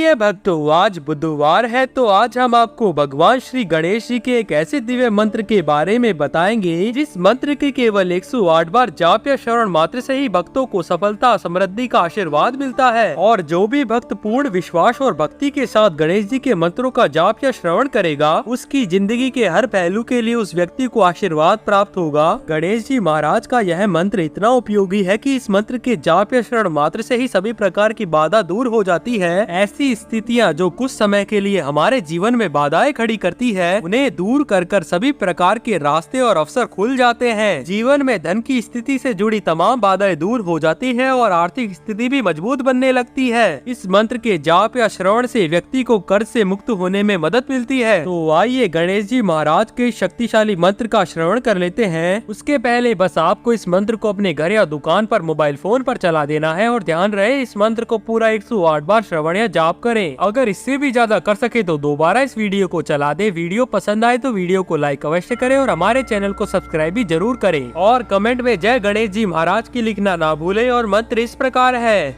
प्रिय भक्तों, आज बुधवार है तो आज हम आपको भगवान श्री गणेश जी के एक ऐसे दिव्य मंत्र के बारे में बताएंगे जिस मंत्र के केवल 108 बार जाप या श्रवण मात्र से ही भक्तों को सफलता समृद्धि का आशीर्वाद मिलता है। और जो भी भक्त पूर्ण विश्वास और भक्ति के साथ गणेश जी के मंत्रों का जाप या श्रवण करेगा, उसकी जिंदगी के हर पहलू के लिए उस व्यक्ति को आशीर्वाद प्राप्त होगा। गणेश जी महाराज का यह मंत्र इतना उपयोगी है कि इस मंत्र के जाप या श्रवण मात्र से ही सभी प्रकार की बाधा दूर हो जाती है। ऐसी स्थितियां जो कुछ समय के लिए हमारे जीवन में बाधाएं खड़ी करती है, उन्हें दूर कर सभी प्रकार के रास्ते और अवसर खुल जाते हैं। जीवन में धन की स्थिति से जुड़ी तमाम बाधाएं दूर हो जाती है और आर्थिक स्थिति भी मजबूत बनने लगती है। इस मंत्र के जाप या श्रवण से व्यक्ति को कर्ज से मुक्त होने में मदद मिलती है। तो आइए गणेश जी महाराज के शक्तिशाली मंत्र का श्रवण कर लेते हैं। उसके पहले बस आपको इस मंत्र को अपने घर या दुकान पर मोबाइल फोन पर चला देना है और ध्यान रहे इस मंत्र को पूरा 108 बार श्रवण या जाप करें। अगर इससे भी ज्यादा कर सके तो दोबारा इस वीडियो को चला दे। वीडियो पसंद आए तो वीडियो को लाइक अवश्य करें और हमारे चैनल को सब्सक्राइब भी जरूर करें और कमेंट में जय गणेश जी महाराज की लिखना ना भूलें। और मंत्र इस प्रकार है।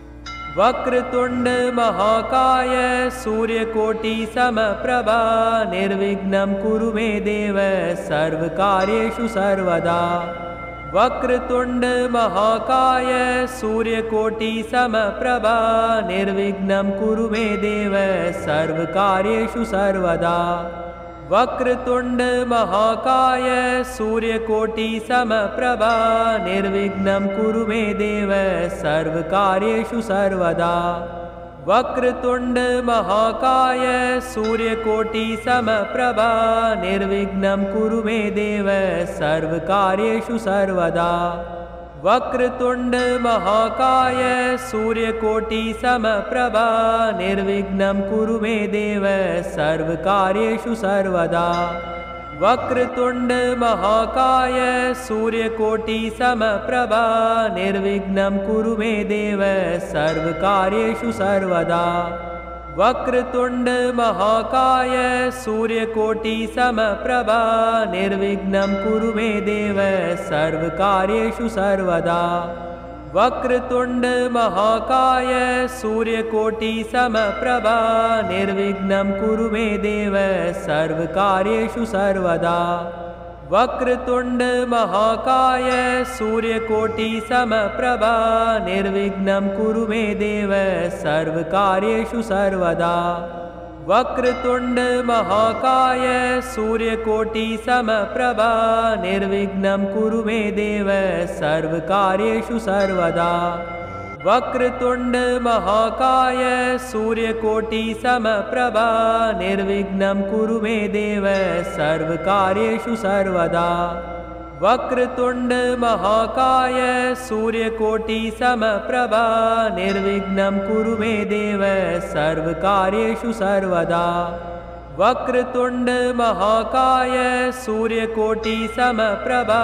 वक्रतुंड महाकाय सूर्यकोटि समप्रभा निर्विघ्नं कुरु मे देव सर्वकार्येषु सर्वदा। वक्रतुंड महाकाय सूर्यकोटि समप्रभा निर्विघ्नं कुरु मे देव सर्वकार्येषु सर्वदा। वक्रतुंड महाकाय सूर्यकोटि समप्रभा निर्विघ्नं कुरु मे देव सर्वकार्येषु सर्वदा। वक्रतुंड महाकाय सूर्यकोटि समप्रभा निर्विघ्नं कुरु मे देव सर्वकार्येषु सर्वदा। वक्रतुंड महाकाय सूर्यकोटि समप्रभा निर्विघ्नं कुरु मे देव सर्वकार्येषु सर्वदा। वक्रतुंड महाकाय सूर्यकोटि समप्रभा निर्विघ्नं कुरु मे देव सर्वकार्येषु सर्वदा। वक्रतुंड महाकाय सूर्यकोटि समप्रभा निर्विघ्नं कुरु मे देव सर्वकार्येषु सर्वदा। वक्रतुंड महाकाय सूर्यकोटि समप्रभा निर्विघ्नं कुरु मे देव सर्वकार्येषु सर्वदा। वक्रतुंड महाकाय सूर्यकोटि समप्रभा निर्विघ्नं कुरु मे देव सर्वकार्येषु सर्वदा। वक्रतुंड महाकाय सूर्यकोटि समप्रभा निर्विघ्नं कुरु मे देव सर्वकार्येषु सर्वदा। वक्रतुंड महाकाय सूर्यकोटि समप्रभा निर्विघ्नं कुरु मे देव सर्वकार्येषु सर्वदा। वक्रतुंड महाकाय सूर्यकोटि समप्रभा निर्विघ्नं कुरु मे देव सर्वकार्येषु सर्वदा। वक्रतुंड महाकाय सूर्यकोटि समप्रभा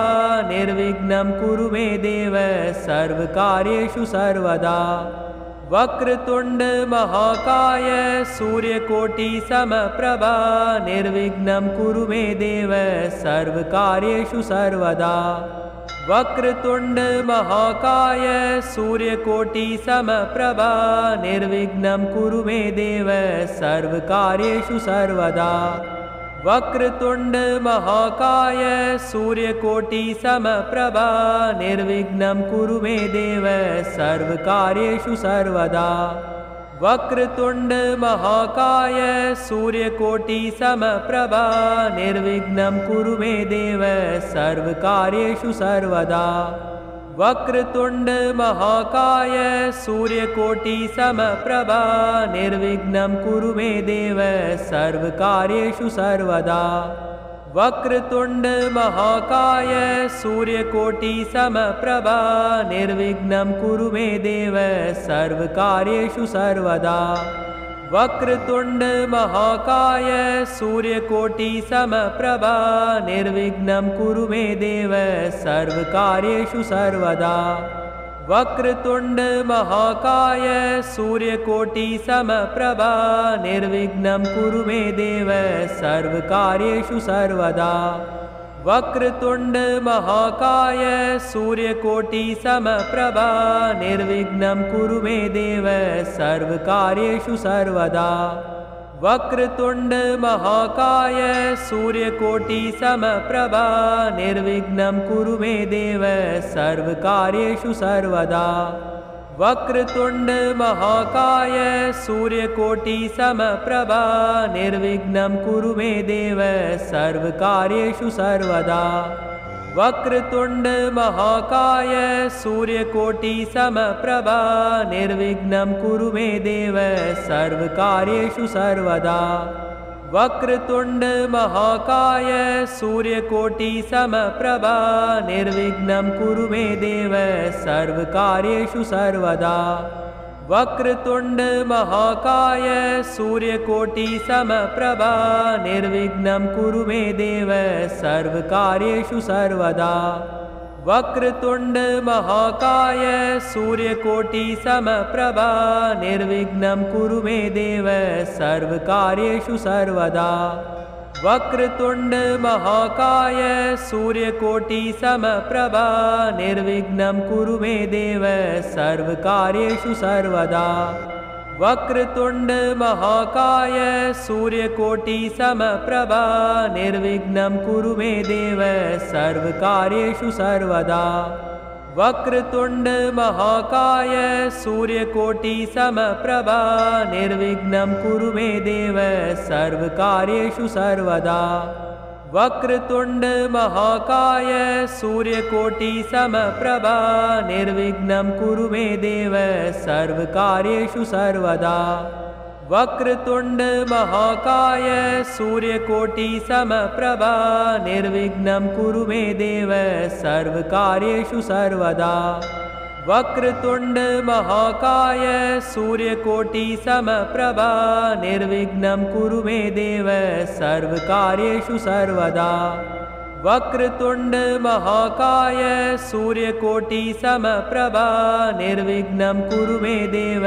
निर्विघ्नं कुरु मे देव सर्वकार्येषु सर्वदा। वक्रतुंड महाकाय सूर्यकोटि समप्रभा निर्विघ्नं कुरु मे देव सर्वकार्येषु सर्वदा। वक्रतुंड महाकाय सूर्यकोटि समप्रभा निर्विघ्नं कुरु मे देव सर्वकार्येषु सर्वदा। वक्रतुंड महाकाय सूर्यकोटि समप्रभा निर्विघ्नं कुरु मे देव सर्वकार्येषु सर्वदा। वक्रतुंड महाकाय सूर्यकोटि समप्रभा निर्विघ्नं कुरु मे देव सर्वकार्येषु सर्वदा। वक्रतुंड महाकाय सूर्यकोटि समप्रभा निर्विघ्नं कुरु मे देव सर्वकार्येषु सर्वदा। वक्रतुंड महाकाय सूर्यकोटि समप्रभा निर्विघ्नं कुरु मे देव सर्वकार्येषु सर्वदा। वक्रतुंड महाकाय सूर्यकोटि समप्रभा निर्विघ्नं कुरु मे देव सर्वकार्येषु सर्वदा। वक्रतुंड महाकाय सूर्यकोटि समप्रभा निर्विघ्नं कुरु मे देव सर्वकार्येषु सर्वदा। वक्रतुंड महाकाय सूर्यकोटि समप्रभा निर्विघ्नं कुरु मे देव सर्वकार्येषु सर्वदा। वक्रतुंड महाकाय सूर्यकोटि समप्रभा निर्विघ्नं कुरु मे देव सर्वकार्येषु सर्वदा। वक्रतुंड महाकाय सूर्यकोटि समप्रभा निर्विघ्नं कुरु मे देव सर्वकार्येषु सर्वदा। वक्रतुंड महाकाय सूर्यकोटि समप्रभा निर्विघ्नं कुरु मे देव सर्वकार्येषु सर्वदा। वक्रतुंड महाकाय सूर्यकोटि समप्रभा निर्विघ्नं कुरु मे देव सर्वकार्येषु सर्वदा। वक्रतुंड महाकाय सूर्यकोटि समप्रभा निर्विघ्नं कुरु मे देव सर्वकार्येषु सर्वदा। वक्रतुंड महाकाय सूर्यकोटि समप्रभा निर्विघ्नं कुरु मे देव सर्वकार्येषु सर्वदा। वक्रतुंड महाकाय सूर्यकोटि समप्रभा निर्विघ्नं कुरु मे देव सर्वकार्येषु सर्वदा। वक्रतुंड महाकाय सूर्यकोटि समप्रभा निर्विघ्नं कुरु मे देव सर्वकार्येषु सर्वदा। वक्रतुंड महाकाय सूर्यकोटि समप्रभा निर्विघ्नं कुरु मे देव सर्वकार्येषु सर्वदा। वक्रतुंड महाकाय सूर्यकोटि समप्रभा निर्विघ्नं कुरु मे देव सर्वकार्येषु सर्वदा। वक्रतुंड महाकाय सूर्यकोटि समप्रभा निर्विघ्नं कुरु मे देव सर्वकार्येषु सर्वदा। वक्रतुंड महाकाय सूर्यकोटि समप्रभा निर्विघ्नं कुरु मे देव सर्वकार्येषु सर्वदा। वक्रतुंड महाकाय सूर्यकोटि समप्रभा निर्विघ्नं कुरु मे देव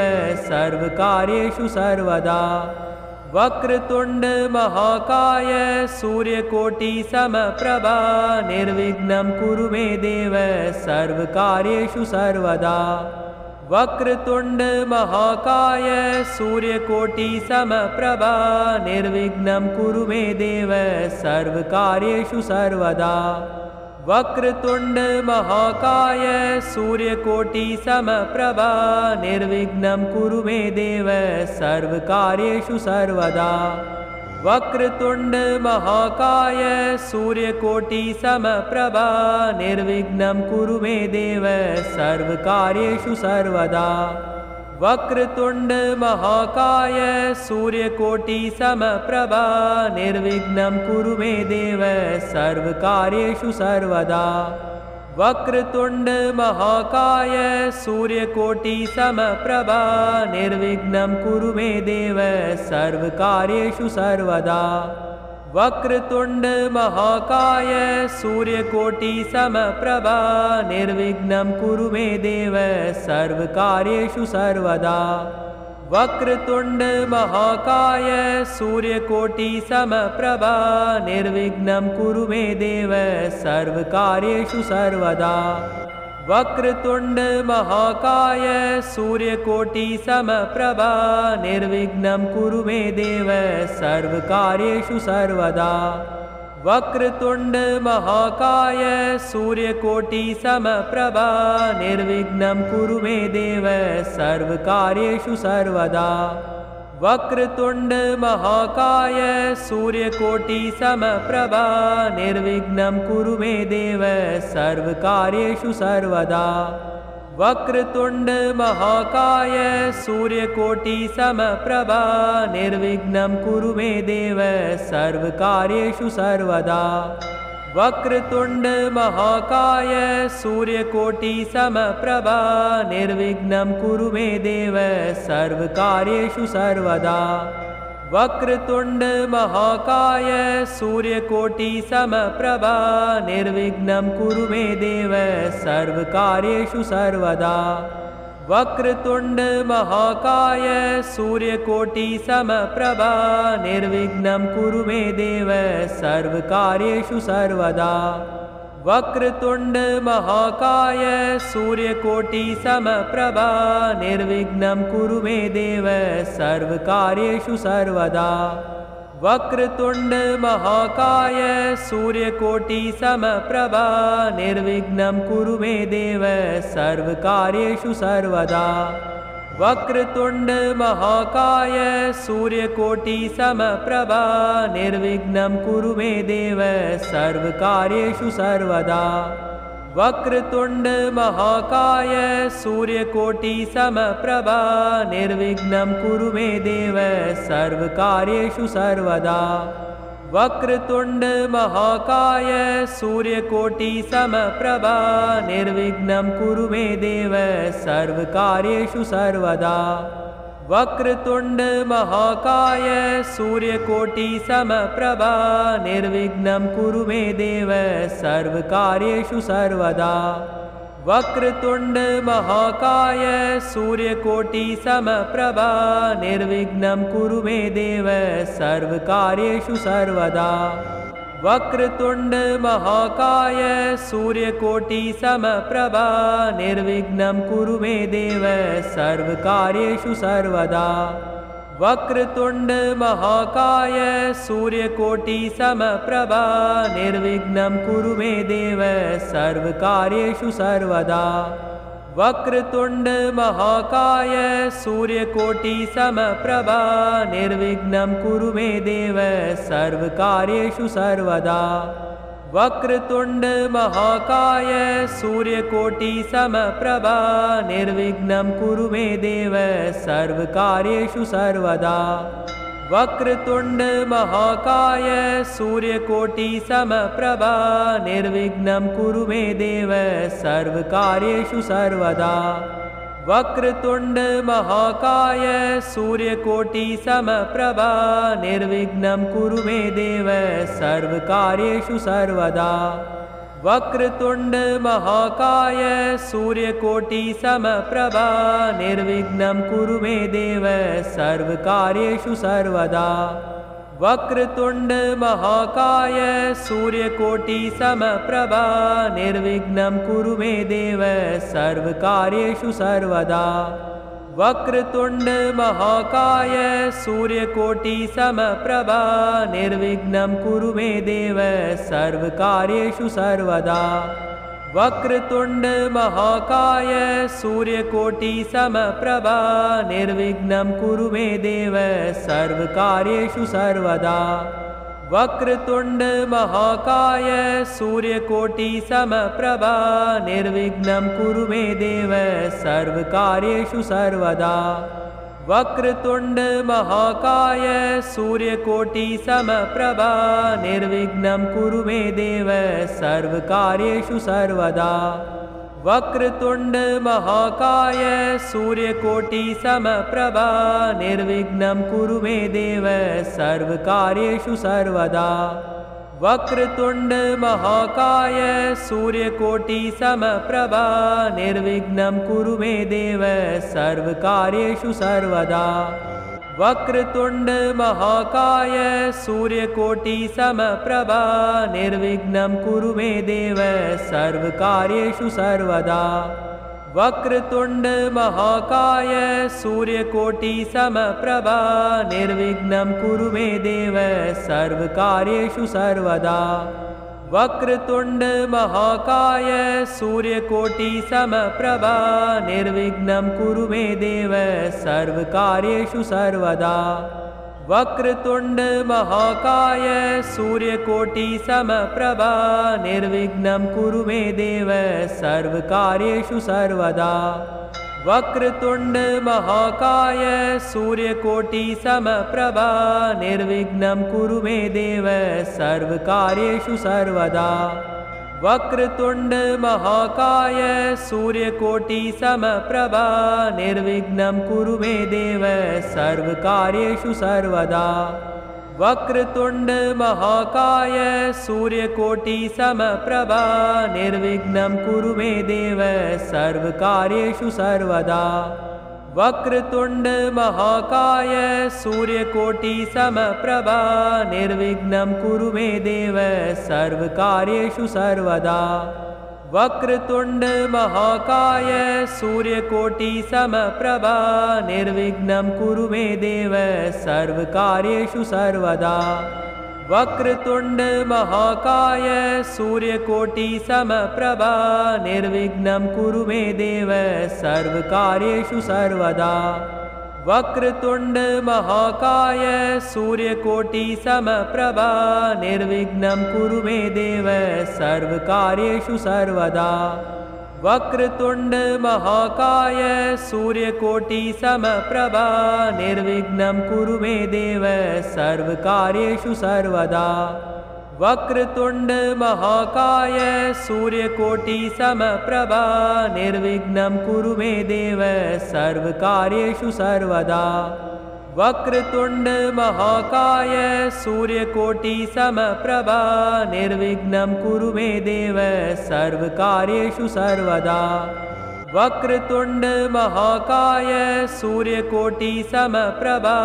सर्वकार्येषु सर्वदा। वक्रतुंड महाकाय सूर्यकोटि समप्रभा निर्विघ्नं कुरु मे देव सर्वकार्येषु सर्वदा। वक्रतुंड महाकाय सूर्यकोटि समप्रभा निर्विघ्नं कुरु मे देव सर्वकार्येषु सर्वदा। वक्रतुंड महाकाय सूर्यकोटि समप्रभा निर्विघ्नं कुरु मे देव सर्वकार्येषु सर्वदा। वक्रतुंड महाकाय सूर्यकोटि समप्रभा निर्विघ्नं कुरु मे देव सर्वकार्येषु सर्वदा। वक्रतुंड महाकाय सूर्यकोटि समप्रभा निर्विघ्नं कुरु मे देव सर्वकार्येषु सर्वदा। वक्रतुंड महाकाय सूर्यकोटि समप्रभा निर्विघ्नं कुरु मे देव सर्वकार्येषु सर्वदा। वक्रतुंड महाकाय सूर्यकोटि समप्रभा निर्विघ्नं कुरु मे देव सर्वकार्येषु सर्वदा। वक्रतुंड महाकाय सूर्यकोटि समप्रभा निर्विघ्नं कुरु मे देव सर्वकार्येषु सर्वदा। वक्रतुंड महाकाय सूर्यकोटि समप्रभा निर्विघ्नं कुरु मे देव सर्वकार्येषु सर्वदा। वक्रतुंड महाकाय सूर्यकोटि समप्रभा निर्विघ्नं कुरु मे देव सर्वकार्येषु सर्वदा। वक्रतुंड महाकाय सूर्यकोटि समप्रभा निर्विघ्नं कुरु मे देव सर्वकार्येषु सर्वदा। वक्रतुंड महाकाय सूर्यकोटि समप्रभा निर्विघ्नं कुरु मे देव सर्वकार्येषु सर्वदा। वक्रतुंड महाकाय सूर्यकोटि समप्रभा निर्विघ्नं कुरु मे देव सर्वकार्येषु सर्वदा। वक्रतुंड महाकाय सूर्यकोटि समप्रभा निर्विघ्नं कुरु मे देव सर्वकार्येषु सर्वदा। वक्रतुंड महाकाय सूर्यकोटि समप्रभा निर्विघ्नं कुरु मे देव सर्वकार्येषु सर्वदा। वक्रतुंड महाकाय सूर्यकोटि समप्रभा निर्विघ्नं कुरु मे देव सर्वकार्येषु सर्वदा। वक्रतुंड महाकाय सूर्यकोटि समप्रभा निर्विघ्नं कुरु मे देव सर्वकार्येषु सर्वदा। वक्रतुंड महाकाय सूर्यकोटि समप्रभा निर्विघ्नं कुरु मे देव सर्वकार्येषु सर्वदा। वक्रतुंड महाकाय सूर्यकोटि समप्रभा निर्विघ्नं कुरु मे देव सर्वकार्येषु सर्वदा। वक्रतुंड महाकाय सूर्यकोटि समप्रभा निर्विघ्नं कुरु मे देव सर्वकार्येषु सर्वदा। वक्रतुंड महाकाय सूर्यकोटि समप्रभा निर्विघ्नं कुरु मे देव सर्वकार्येषु सर्वदा। वक्रतुंड महाकाय सूर्यकोटि समप्रभा निर्विघ्नं कुरु मे देव सर्वकार्येषु सर्वदा। वक्रतुंड महाकाय सूर्यकोटि समप्रभा निर्विघ्नं कुरु मे देव सर्वकार्येषु सर्वदा। वक्रतुंड महाकाय सूर्यकोटि समप्रभा निर्विघ्नं कुरु मे देव सर्वकार्येषु सर्वदा। वक्रतुंड महाकाय सूर्यकोटि समप्रभा निर्विघ्नं कुरु मे देव सर्वकार्येषु सर्वदा। वक्रतुंड महाकाय सूर्यकोटि समप्रभा निर्विघ्नं कुरु मे देव सर्वकार्येषु सर्वदा। वक्रतुंड महाकाय सूर्यकोटि समप्रभा निर्विघ्नं कुरु मे देव सर्वकार्येषु सर्वदा। वक्रतुंड महाकाय सूर्यकोटि समप्रभा निर्विघ्नं कुरु मे देव सर्वकार्येषु सर्वदा। वक्रतुंड महाकाय सूर्यकोटि समप्रभा निर्विघ्नं कुरु मे देव सर्वकार्येषु सर्वदा। वक्रतुंड महाकाय सूर्यकोटि समप्रभा निर्विघ्नं कुरु मे देव सर्वकार्येषु सर्वदा। वक्रतुंड महाकाय सूर्यकोटि समप्रभा निर्विघ्नं कुरु मे देव सर्वकार्येषु सर्वदा। वक्रतुंड महाकाय सूर्यकोटि समप्रभा निर्विघ्नं कुरु मे देव सर्वकार्येषु सर्वदा। वक्रतुंड महाकाय सूर्यकोटि समप्रभा निर्विघ्नं कुरु मे देव सर्वकार्येषु सर्वदा। वक्रतुंड महाकाय सूर्यकोटि समप्रभा निर्विघ्नं कुरु मे देव सर्वकार्येषु सर्वदा। वक्रतुंड महाकाय सूर्यकोटि समप्रभा निर्विघ्नं कुरु मे देव सर्वकार्येषु सर्वदा। वक्रतुंड महाकाय सूर्यकोटि समप्रभा निर्विघ्नं कुरु मे देव सर्वकार्येषु सर्वदा। वक्रतुंड महाकाय सूर्यकोटि समप्रभा निर्विघ्नं कुरु मे देव सर्वकार्येषु सर्वदा। वक्रतुंड महाकाय सूर्यकोटि समप्रभा निर्विघ्नं कुरु मे देव सर्वकार्येषु सर्वदा। वक्रतुंड महाकाय सूर्यकोटि समप्रभा निर्विघ्नं कुरु मे देव सर्वकार्येषु सर्वदा। वक्रतुंड महाकाय सूर्यकोटि समप्रभा निर्विघ्नं कुरु मे देव सर्वकार्येषु सर्वदा। वक्रतुंड महाकाय सूर्यकोटि समप्रभा निर्विघ्नं कुरु मे देव सर्वकार्येषु सर्वदा। वक्रतुंड महाकाय सूर्यकोटि समप्रभा निर्विघ्नं कुरु मे देव सर्वकार्येषु सर्वदा। वक्रतुंड महाकाय सूर्यकोटि समप्रभा निर्विघ्नं कुरु मे देव सर्वकार्येषु सर्वदा। वक्रतुंड महाकाय सूर्यकोटि समप्रभा निर्विघ्नं कुरु मे देव सर्वकार्येषु सर्वदा। वक्रतुंड महाकाय सूर्यकोटि समप्रभा निर्विघ्नं कुरु मे देव सर्वकार्येषु सर्वदा। वक्रतुंड महाकाय सूर्यकोटि समप्रभा निर्विघ्नं कुरु मे देव सर्वकार्येषु सर्वदा। वक्रतुंड महाकाय सूर्यकोटि समप्रभा निर्विघ्नं कुरु मे देव सर्वकार्येषु सर्वदा। वक्रतुंड महाकाय सूर्यकोटि समप्रभा निर्विघ्नं कुरु मे देव सर्वकार्येषु सर्वदा। वक्रतुंड महाकाय सूर्यकोटि समप्रभा निर्विघ्नं कुरु मे देव सर्वकार्येषु सर्वदा। वक्रतुंड महाकाय सूर्यकोटि समप्रभा निर्विघ्नं कुरु मे देव सर्वकार्येषु सर्वदा। वक्रतुंड महाकाय सूर्यकोटि समप्रभा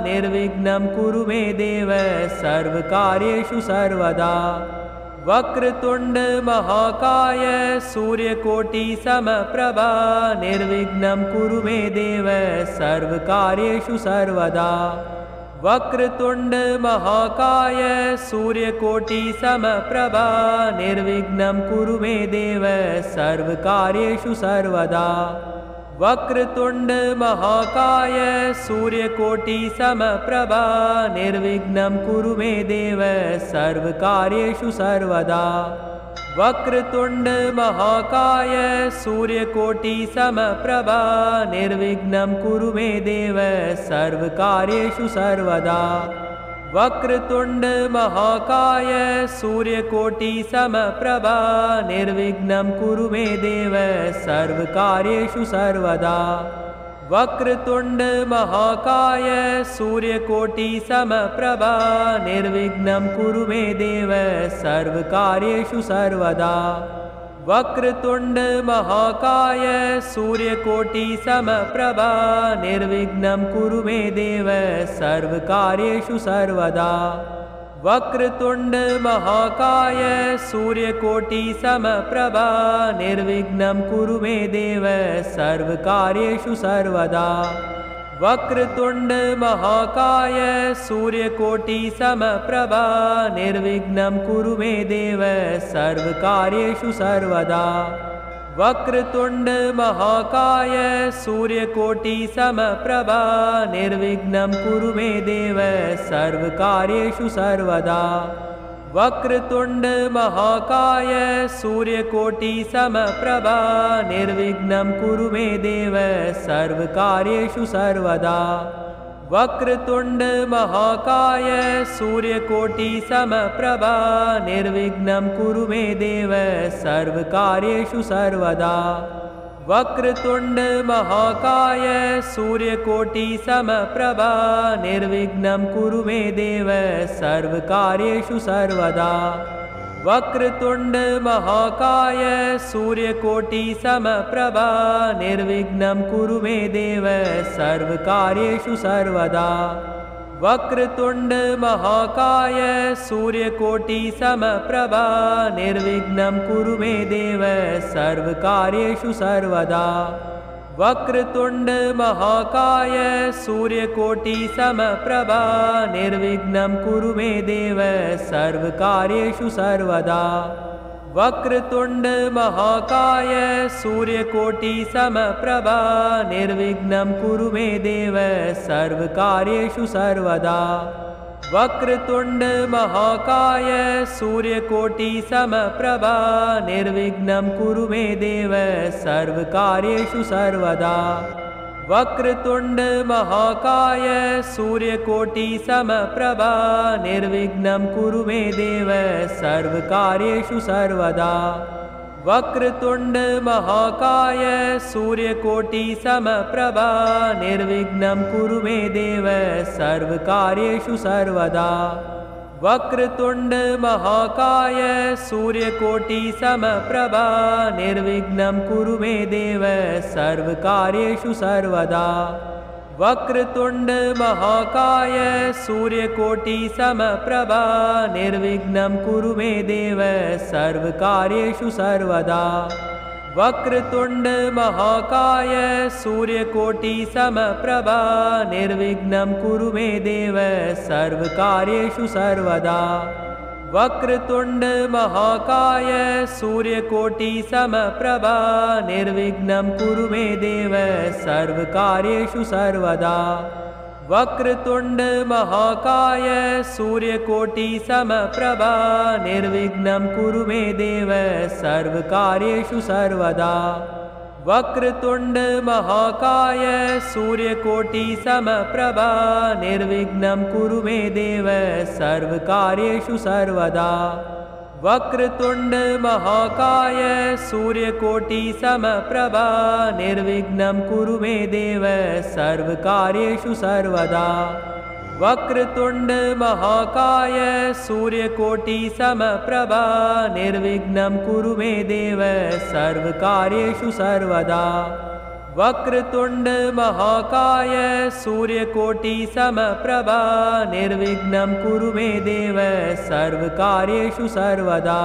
निर्विघ्नं कुरु मे देव सर्वकार्येषु सर्वदा। वक्रतुंड महाकाय सूर्यकोटि समप्रभा निर्विघ्नं कुरु मे देव सर्वकार्येषु सर्वदा। वक्रतुंड महाकाय सूर्यकोटि समप्रभा निर्विघ्नं कुरु मे देव सर्वकार्येषु सर्वदा। वक्रतुंड महाकाय सूर्यकोटि समप्रभा निर्विघ्नं कुरु मे देव सर्वकार्येषु सर्वदा। वक्रतुंड महाकाय सूर्यकोटि समप्रभा निर्विघ्नं कुरु मे देव सर्वकार्येषु सर्वदा। वक्रतुंड महाकाय सूर्यकोटि समप्रभा निर्विघ्नं कुरु मे देव सर्वकार्येषु सर्वदा। वक्रतुंड महाकाय सूर्यकोटि समप्रभा निर्विघ्नं कुरु मे देव सर्वकार्येषु सर्वदा। वक्रतुंड महाकाय सूर्यकोटि समप्रभा निर्विघ्नं कुरु मे देव सर्वकार्येषु सर्वदा। वक्रतुंड महाकाय सूर्यकोटि समप्रभा निर्विघ्नं कुरु मे देव सर्वकार्येषु सर्वदा। वक्रतुंड महाकाय सूर्यकोटि समप्रभा निर्विघ्नं कुरु मे देव सर्वकार्येषु सर्वदा। वक्रतुंड महाकाय सूर्यकोटि समप्रभा निर्विघ्नं कुरु मे देव सर्वकार्येषु सर्वदा। वक्रतुंड महाकाय सूर्यकोटि समप्रभा निर्विघ्नं कुरु मे देव सर्वकार्येषु सर्वदा। वक्रतुंड महाकाय सूर्यकोटि समप्रभा निर्विघ्नं कुरु मे देव सर्वकार्येषु सर्वदा। वक्रतुंड महाकाय सूर्यकोटि समप्रभा निर्विघ्नं कुरु मे देव सर्वकार्येषु सर्वदा। वक्रतुंड महाकाय सूर्यकोटि समप्रभा निर्विघ्नं कुरु मे देव सर्वकार्येषु सर्वदा। वक्रतुंड महाकाय सूर्यकोटि समप्रभा निर्विघ्नं कुरु मे देव सर्वकार्येषु सर्वदा। वक्रतुंड महाकाय सूर्यकोटि समप्रभा निर्विघ्नं कुरु मे देव सर्वकार्येषु सर्वदा। वक्रतुंड महाकाय सूर्यकोटि समप्रभा निर्विघ्नं कुरु मे देव सर्वकार्येषु सर्वदा। वक्रतुंड महाकाय सूर्यकोटि समप्रभा निर्विघ्नं कुरु मे देव सर्वकार्येषु सर्वदा। वक्रतुंड महाकाय सूर्यकोटि समप्रभा निर्विघ्नं कुरु मे देव सर्वकार्येषु सर्वदा। वक्रतुंड महाकाय सूर्यकोटि समप्रभा निर्विघ्नं कुरु मे देव सर्वकार्येषु सर्वदा। वक्रतुंड महाकाय सूर्यकोटि समप्रभा निर्विघ्नं कुरु मे देव सर्वकार्येषु सर्वदा। वक्रतुंड महाकाय सूर्यकोटि समप्रभा निर्विघ्नं कुरु मे देव सर्वकार्येषु सर्वदा। वक्रतुंड महाकाय सूर्यकोटि समप्रभा निर्विघ्नं कुरु मे देव सर्वकार्येषु सर्वदा। वक्रतुंड महाकाय सूर्यकोटि समप्रभा निर्विघ्नं कुरु मे देव सर्वकार्येषु सर्वदा। वक्रतुंड महाकाय सूर्यकोटि समप्रभा निर्विघ्नं कुरु मे देव सर्वकार्येषु सर्वदा। वक्रतुंड महाकाय सूर्यकोटि समप्रभा निर्विघ्नं कुरु मे देव सर्वकार्येषु सर्वदा। वक्रतुंड महाकाय सूर्यकोटि समप्रभा निर्विघ्नं कुरु मे देव सर्वकार्येषु सर्वदा। वक्रतुंड महाकाय सूर्यकोटि समप्रभा निर्विघ्नं कुरु मे देव सर्वकार्येषु सर्वदा। वक्रतुंड महाकाय सूर्यकोटि समप्रभा निर्विघ्नं कुरु मे देव सर्वकार्येषु सर्वदा।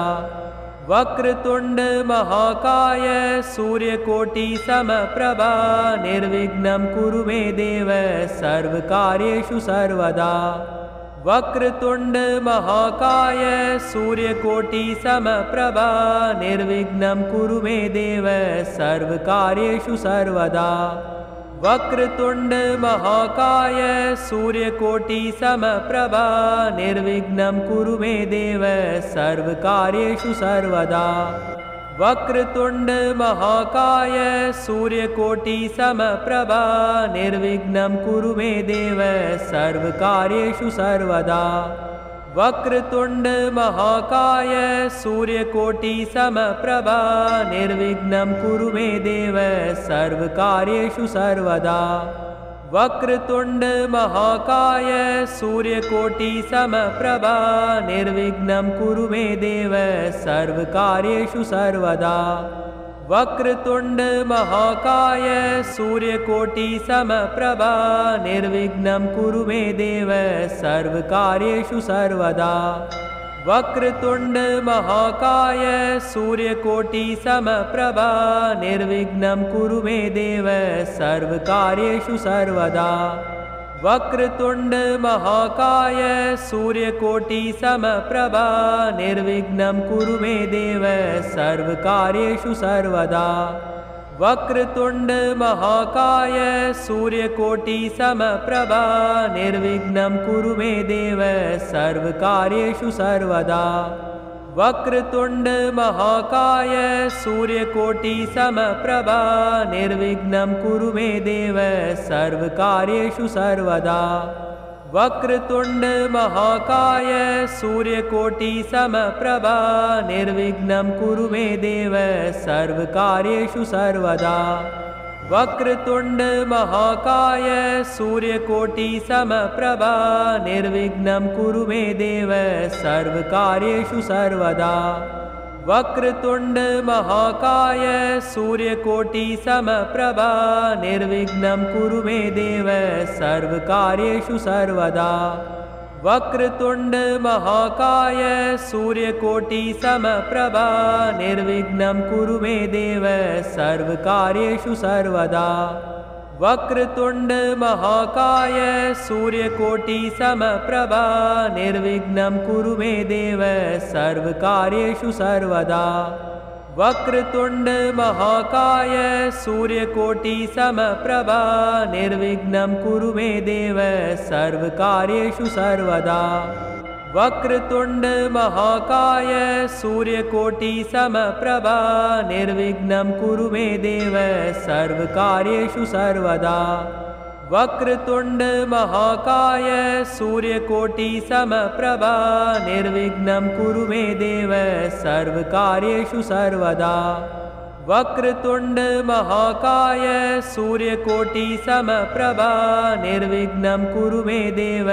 वक्रतुंड महाकाय सूर्यकोटि समप्रभा निर्विघ्नं कुरु मे देव सर्वकार्येषु सर्वदा। वक्रतुंड महाकाय सूर्यकोटि समप्रभा निर्विघ्नं कुरु मे देव सर्वकार्येषु सर्वदा। वक्रतुंड महाकाय सूर्यकोटि समप्रभा निर्विघ्नं कुरु मे देव सर्वकार्येषु सर्वदा। वक्रतुंड महाकाय सूर्यकोटि समप्रभा निर्विघ्नं कुरु मे देव सर्वकार्येषु सर्वदा। वक्रतुंड महाकाय सूर्यकोटि समप्रभा निर्विघ्नं कुरु मे देव सर्वकार्येषु सर्वदा। वक्रतुंड महाकाय सूर्यकोटि समप्रभा निर्विघ्नं कुरु मे देव सर्वकार्येषु सर्वदा। वक्रतुंड महाकाय सूर्यकोटि समप्रभा निर्विघ्नं कुरु मे देव सर्वकार्येषु सर्वदा। वक्रतुंड महाकाय सूर्यकोटि समप्रभा निर्विघ्नं कुरु मे देव सर्वकार्येषु सर्वदा। वक्रतुंड महाकाय सूर्यकोटि समप्रभा निर्विघ्नं कुरु मे देव सर्वकार्येषु सर्वदा। वक्रतुंड महाकाय सूर्यकोटि समप्रभा निर्विघ्नं कुरु मे देव सर्वकार्येषु सर्वदा। वक्रतुंड महाकाय सूर्यकोटि समप्रभा निर्विघ्नं कुरु मे देव सर्वकार्येषु सर्वदा। वक्रतुंड महाकाय सूर्यकोटि समप्रभा निर्विघ्नं कुरु मे देव सर्वकार्येषु सर्वदा। वक्रतुंड महाकाय सूर्यकोटि समप्रभा निर्विघ्नं कुरु मे देव सर्वकार्येषु सर्वदा। वक्रतुंड महाकाय सूर्यकोटि समप्रभा निर्विघ्नं कुरु मे देव सर्वकार्येषु सर्वदा। वक्रतुंड महाकाय सूर्यकोटि समप्रभा निर्विघ्नं कुरु मे देव सर्वकार्येषु सर्वदा। वक्रतुंड महाकाय सूर्यकोटि समप्रभा निर्विघ्नं कुरु मे देव सर्वकार्येषु सर्वदा। वक्रतुंड महाकाय सूर्यकोटि समप्रभा निर्विघ्नं कुरु मे देव सर्वकार्येषु सर्वदा। वक्रतुंड महाकाय सूर्यकोटि समप्रभा निर्विघ्नं कुरु मे देव सर्वकार्येषु सर्वदा। वक्रतुंड महाकाय सूर्यकोटि समप्रभा निर्विघ्नं कुरु मे देव सर्वकार्येषु सर्वदा। वक्रतुंड महाकाय सूर्यकोटि समप्रभा निर्विघ्नं कुरु मे देव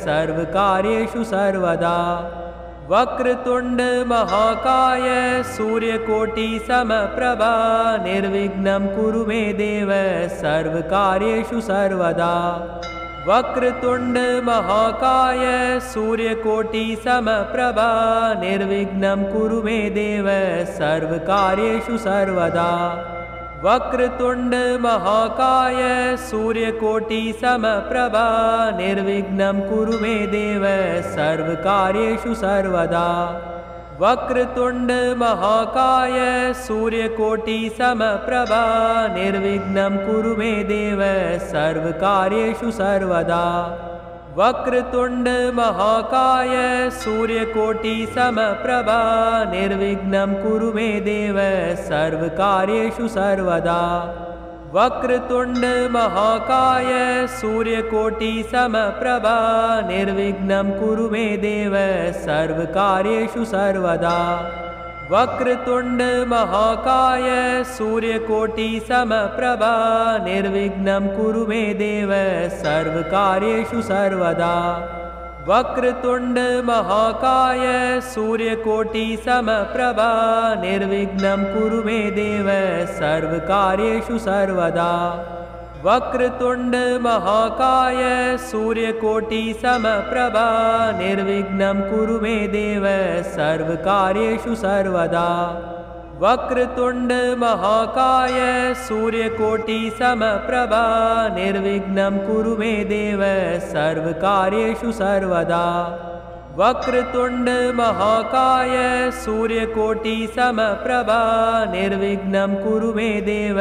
सर्वकार्येषु सर्वदा। वक्रतुंड महाकाय सूर्यकोटि समप्रभा निर्विघ्नं कुरु मे देव सर्वकार्येषु सर्वदा। वक्रतुंड महाकाय सूर्यकोटि समप्रभा निर्विघ्नं कुरु मे देव सर्वकार्येषु सर्वदा। वक्रतुंड महाकाय सूर्यकोटि समप्रभा निर्विघ्नं कुरु मे देव सर्वकार्येषु सर्वदा। वक्रतुंड महाकाय सूर्यकोटि समप्रभा निर्विघ्नं कुरु मे देव सर्वकार्येषु सर्वदा। वक्रतुंड महाकाय सूर्यकोटि समप्रभा निर्विघ्नं कुरु मे देव सर्वकार्येषु सर्वदा। वक्रतुंड महाकाय सूर्यकोटि समप्रभा निर्विघ्नं कुरु मे देव सर्वकार्येषु सर्वदा। वक्रतुंड महाकाय सूर्यकोटि समप्रभा निर्विघ्नं कुरु मे देव सर्वकार्येषु सर्वदा। वक्रतुंड महाकाय सूर्यकोटि समप्रभा निर्विघ्नं कुरु मे देव सर्वकार्येषु सर्वदा। वक्रतुंड महाकाय सूर्यकोटि समप्रभा निर्विघ्नं कुरु मे देव सर्वकार्येषु सर्वदा। वक्रतुंड महाकाय सूर्यकोटि समप्रभा निर्विघ्नं कुरु मे देव सर्वकार्येषु सर्वदा। वक्रतुंड महाकाय सूर्यकोटि समप्रभा निर्विघ्नं कुरु मे देव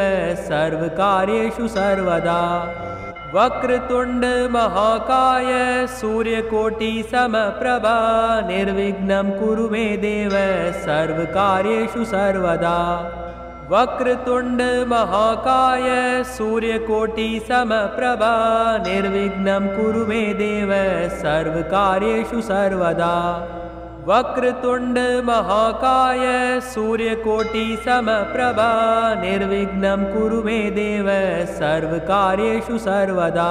सर्वकार्येषु सर्वदा। वक्रतुंड महाकाय सूर्यकोटि समप्रभा निर्विघ्नं कुरु मे देव सर्वकार्येषु सर्वदा। वक्रतुंड महाकाय सूर्यकोटि समप्रभा निर्विघ्नं कुरु मे देव सर्वकार्येषु सर्वदा। वक्रतुंड महाकाय सूर्यकोटि समप्रभा निर्विघ्नं कुरु मे देव सर्वकार्येषु सर्वदा।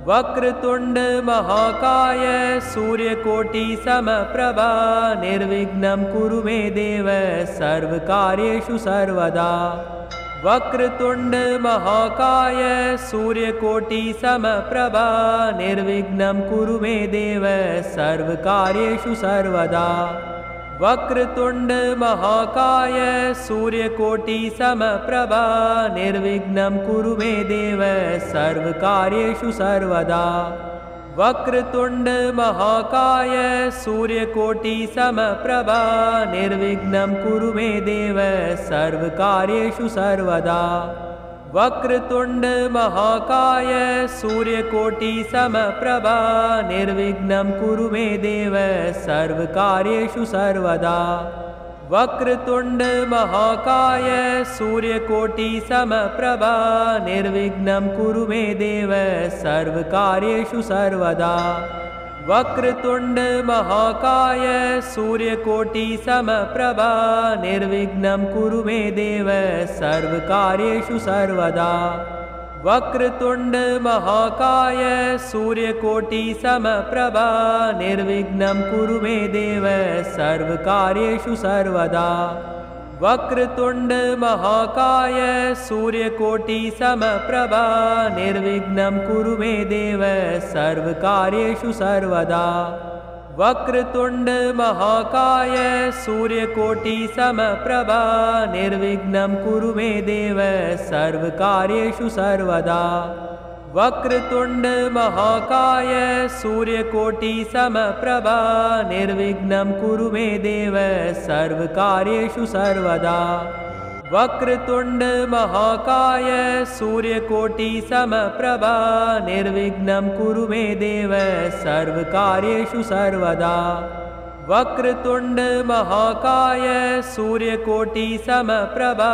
वक्रतुंड महाकाय सूर्यकोटि समप्रभा निर्विघ्नं कुरु मे देव सर्वकार्येषु सर्वदा। वक्रतुंड महाकाय सूर्यकोटि समप्रभा निर्विघ्नं कुरु मे देव सर्वकार्येषु सर्वदा। वक्रतुंड महाकाय सूर्यकोटि समप्रभा निर्विघ्नं कुरु मे देव सर्वकार्येषु सर्वदा। वक्रतुंड महाकाय सूर्यकोटि समप्रभा निर्विघ्नं कुरु मे देव सर्वकार्येषु सर्वदा। वक्रतुंड महाकाय सूर्यकोटि समप्रभा निर्विघ्नं कुरु मे देव सर्वकार्येषु सर्वदा। वक्रतुंड महाकाय सूर्यकोटि समप्रभा निर्विघ्नं कुरु मे देव सर्वकार्येषु सर्वदा। वक्रतुंड महाकाय सूर्यकोटि समप्रभा निर्विघ्नं कुरु मे देव सर्वकार्येषु सर्वदा। वक्रतुंड महाकाय सूर्यकोटि समप्रभा निर्विघ्नं कुरु मे देव सर्वकार्येषु सर्वदा। वक्रतुंड महाकाय सूर्यकोटि समप्रभा निर्विघ्नं कुरु मे देव सर्वकार्येषु सर्वदा। वक्रतुंड महाकाय सूर्यकोटि समप्रभा निर्विघ्नं कुरु मे देव सर्वकार्येषु सर्वदा। वक्रतुंड महाकाय सूर्यकोटि समप्रभा निर्विघ्नं कुरु मे देव सर्वकार्येषु सर्वदा। वक्रतुंड महाकाय सूर्यकोटि समप्रभा निर्विघ्नं कुरु मे देव सर्वकार्येषु सर्वदा। वक्रतुंड महाकाय सूर्यकोटि समप्रभा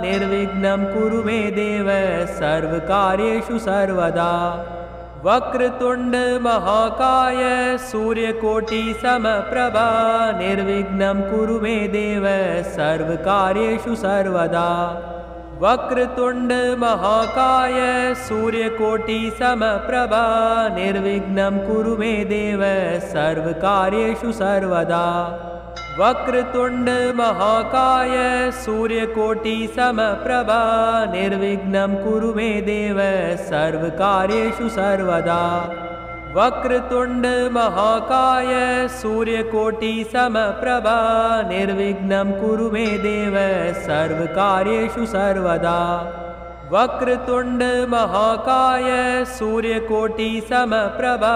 निर्विघ्नं कुरु मे देव सर्वकार्येषु सर्वदा। वक्रतुंड महाकाय सूर्यकोटि समप्रभा निर्विघ्नं कुरु मे देव सर्वकार्येषु सर्वदा। वक्रतुंड महाकाय सूर्यकोटि समप्रभा निर्विघ्नं कुरु मे देव सर्वकार्येषु सर्वदा। वक्रतुंड महाकाय सूर्यकोटि समप्रभा निर्विघ्नं कुरु मे देव सर्वकार्येषु सर्वदा। वक्रतुंड महाकाय सूर्यकोटि समप्रभा निर्विघ्नं कुरु मे देव सर्वकार्येषु सर्वदा। वक्रतुंड महाकाय सूर्यकोटि समप्रभा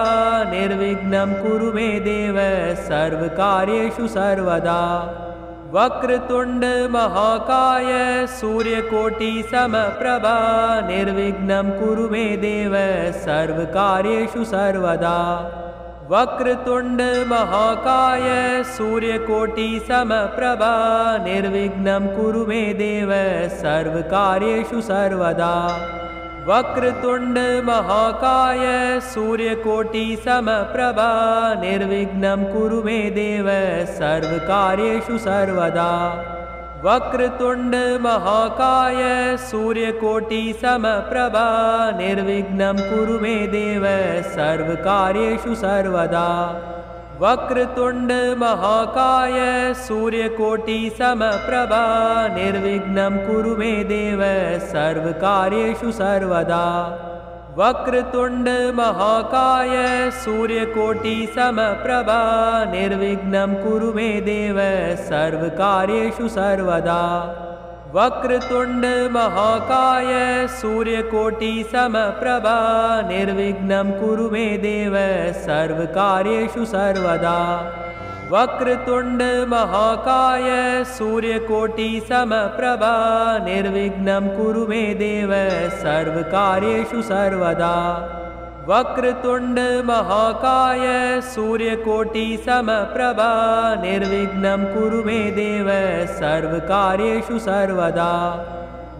निर्विघ्नं कुरु मे देव सर्वकार्येषु सर्वदा। वक्रतुंड महाकाय सूर्यकोटि समप्रभा निर्विघ्नं कुरु मे देव सर्वकार्येषु सर्वदा। वक्रतुंड महाकाय सूर्यकोटि समप्रभा निर्विघ्नं कुरु मे देव सर्वकार्येषु सर्वदा। वक्रतुंड महाकाय सूर्यकोटि समप्रभा निर्विघ्नं कुरु मे देव सर्वकार्येषु सर्वदा। वक्रतुंड महाकाय सूर्यकोटि समप्रभा निर्विघ्नं कुरु मे देव सर्वकार्येषु सर्वदा। वक्रतुंड महाकाय सूर्यकोटि समप्रभा निर्विघ्नं कुरु मे देव सर्वकार्येषु सर्वदा। वक्रतुंड महाकाय सूर्यकोटि समप्रभा निर्विघ्नं कुरु मे देव सर्वकार्येषु सर्वदा। वक्रतुंड महाकाय सूर्यकोटि समप्रभा निर्विघ्नं कुरु मे देव सर्वकार्येषु सर्वदा। वक्रतुंड महाकाय सूर्यकोटि समप्रभा निर्विघ्नं कुरु मे देव सर्वकार्येषु सर्वदा। वक्रतुंड महाकाय सूर्यकोटि समप्रभा निर्विघ्नं कुरु मे देव सर्वकार्येषु सर्वदा।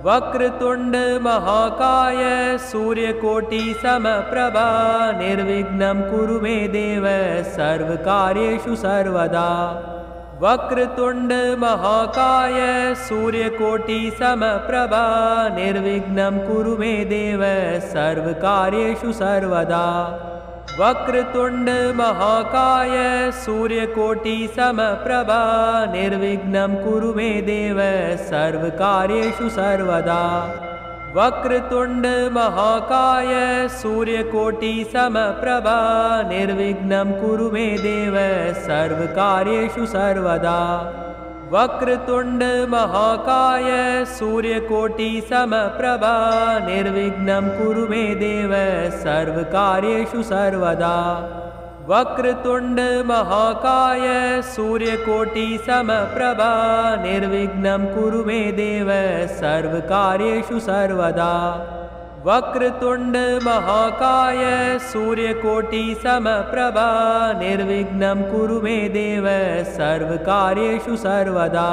वक्रतुंड महाकाय सूर्यकोटि समप्रभा निर्विघ्नं कुरु मे देव सर्वकार्येषु सर्वदा। वक्रतुंड महाकाय सूर्यकोटि समप्रभा निर्विघ्नं कुरु मे देव सर्वकार्येषु सर्वदा। वक्रतुंड महाकाय सूर्यकोटि समप्रभा निर्विघ्नं कुरु मे देव सर्वकार्येषु सर्वदा। वक्रतुंड महाकाय सूर्यकोटि समप्रभा निर्विघ्नं कुरु मे देव सर्वकार्येषु सर्वदा। वक्रतुंड महाकाय सूर्यकोटि समप्रभा निर्विघ्नं कुरु मे देव सर्वकार्येषु सर्वदा। वक्रतुंड महाकाय सूर्यकोटि समप्रभा निर्विघ्नं कुरु मे देव सर्वकार्येषु सर्वदा। वक्रतुंड महाकाय सूर्यकोटि समप्रभा निर्विघ्नं कुरु मे देव सर्वकार्येषु सर्वदा।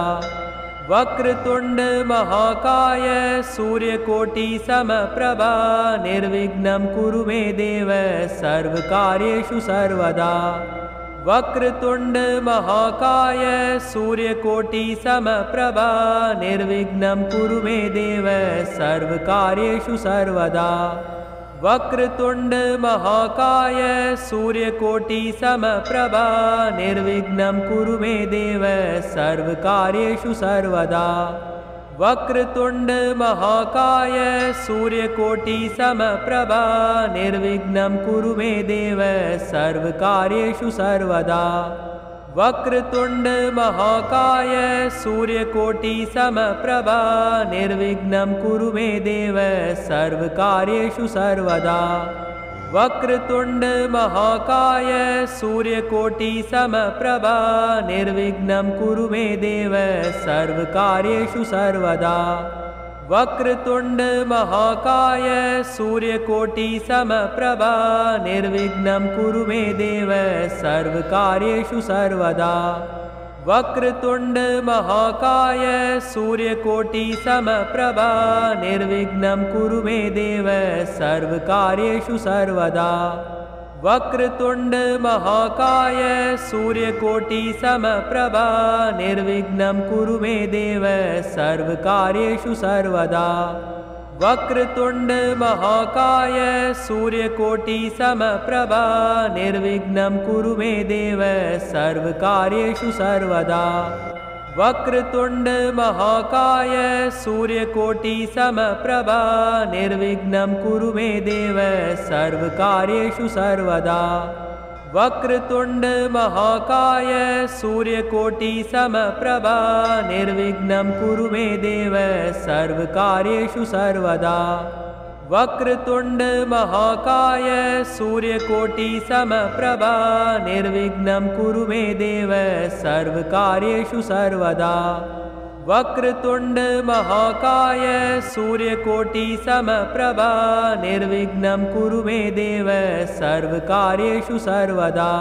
वक्रतुंड महाकाय सूर्यकोटि समप्रभा निर्विघ्नं कुरु मे देव सर्वकार्येषु सर्वदा। वक्रतुंड महाकाय सूर्यकोटि समप्रभा निर्विघ्नं कुरु मे देव सर्वकार्येषु सर्वदा। वक्रतुंड महाकाय सूर्यकोटि समप्रभा निर्विघ्नं कुरु मे देव सर्वकार्येषु सर्वदा। वक्रतुंड महाकाय सूर्यकोटि समप्रभा निर्विघ्नं कुरु मे देव सर्वकार्येषु सर्वदा। वक्रतुंड महाकाय सूर्यकोटि समप्रभा निर्विघ्नं कुरु मे देव सर्वकार्येषु सर्वदा। वक्रतुंड महाकाय सूर्यकोटि समप्रभा निर्विघ्नं कुरु मे देव सर्वकार्येषु सर्वदा। वक्रतुंड महाकाय सूर्यकोटि समप्रभा निर्विघ्नं कुरु मे देव सर्वकार्येषु सर्वदा। वक्रतुंड महाकाय सूर्यकोटि समप्रभा निर्विघ्नं कुरु मे देव सर्वकार्येषु सर्वदा। वक्रतुंड महाकाय सूर्यकोटि समप्रभा निर्विघ्नं कुरु मे देव सर्वकार्येषु सर्वदा। वक्रतुंड महाकाय सूर्यकोटि समप्रभा निर्विघ्नं कुरु मे देव सर्वकार्येषु सर्वदा। वक्रतुंड महाकाय सूर्यकोटि समप्रभा निर्विघ्नं कुरु मे देव सर्वकार्येषु सर्वदा। वक्रतुंड महाकाय सूर्यकोटि समप्रभा निर्विघ्नं कुरु मे देव सर्वकार्येषु सर्वदा। वक्रतुंड महाकाय सूर्यकोटि समप्रभा निर्विघ्नं कुरु मे देव सर्वकार्येषु सर्वदा। वक्रतुंड महाकाय सूर्यकोटि समप्रभा निर्विघ्नं कुरु मे देव सर्वकार्येषु सर्वदा।